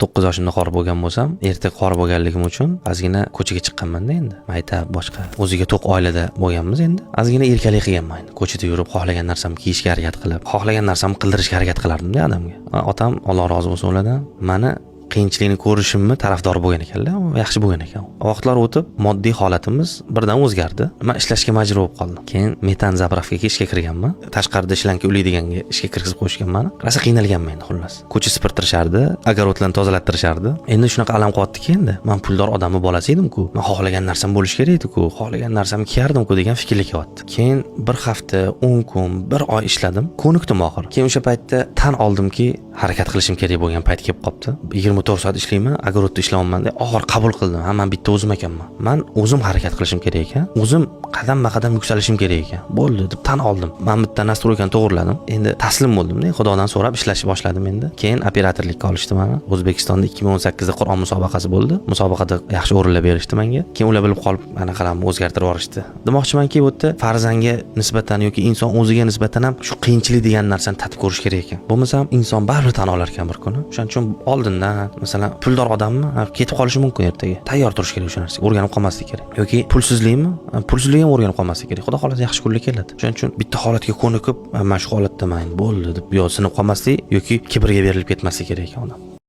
9 yoshimda qori bo'lgan bo'lsam, erta qori bo'lganligim uchun ozgina ko'chaga chiqqanman-da endi. Maktab boshqa. O'ziga to'q oilada bo'lganmiz endi. Ozgina erkalik qilganman. Ko'chada yurib, xohlagan narsamni kiyishga harakat qilib, xohlagan narsamni qildirishga harakat qilardim-da odamga. Otam, Alloh rozi bo'lsin ulardan, mani qiyinchilikni ko'rishimni tarafdor bo'lgan ekanlar, yaxshi bo'lgan ekan. Vaqtlar o'tib, moddiy holatimiz birdan o'zgardi. Men ishlashga majbur bo'lib qoldim. Keyin metan zapravkaga ishga kirganman. Tashqarida ishlanka ulaydiganga ishga kirgizib qo'yishgan meni. Rosa qiynalganman endi xullas. Ko'cha supirtirishardi, agarotlarni tozalattirishardi. Endi shunaqa alam qilyaptiki endi. Men puldor odamni bolasi edim-ku. Men xohlagan narsam bo'lish kerak edi-ku, xohlagan narsamni kiyardim-ku degan fikrga kelyapti. Keyin bir hafta, 10 kun, bir oy ishladim. Ko'nikdim oxir. Keyin o'sha paytda tan oldimki, harakat qilishim kerak bo'lgan payt kelib qopti. 24 soat ishlayman, agarotda ishlayapman deb og'ir qabul qildim. Men bitta o'zim ekanman. Men o'zim harakat qilishim kerak ekan. O'zim qadam-qadam yuksalishim kerak ekan. Bo'ldi deb tan oldim. Men bitta nastroykani to'g'irladim. Endi taslim bo'ldim-da, Xudodan so'rab ishlashni boshladim endi. Keyin operatorlikka olishdi meni. O'zbekistonda 2018da Qur'on musobaqasi bo'ldi. Musobaqada yaxshi o'rinlar berishdi menga. Keyin ular bilib qolib, meni qalamni o'zgartirib yuborishdi. Demoqchimanki, bu yerda farzanga nisbatan yoki inson o'ziga nisbatan ham shu qiyinchilik degan narsani tatib ko'rish kerak ekan. Bo'lmasam inson baribir tan olar ekan bir kuni. Shuning uchun oldindan masalan puldor odammi ketib qolishi mumkin ertaga. Tayyor turish kerak o'sha narsaga, o'rganib qolmaslik kerak. Yoki pulsizlikmi? Pulsizlik ham o'rganib qolmaslik kerak. Xudo xolasa yaxshi kunlar keladi. Shuning uchun bitta holatga ko'nikib, mana shu holatdaman bo'ldi deb yo sinib qolmaslik yoki kibrga berilib ketmaslik kerak ekan odam.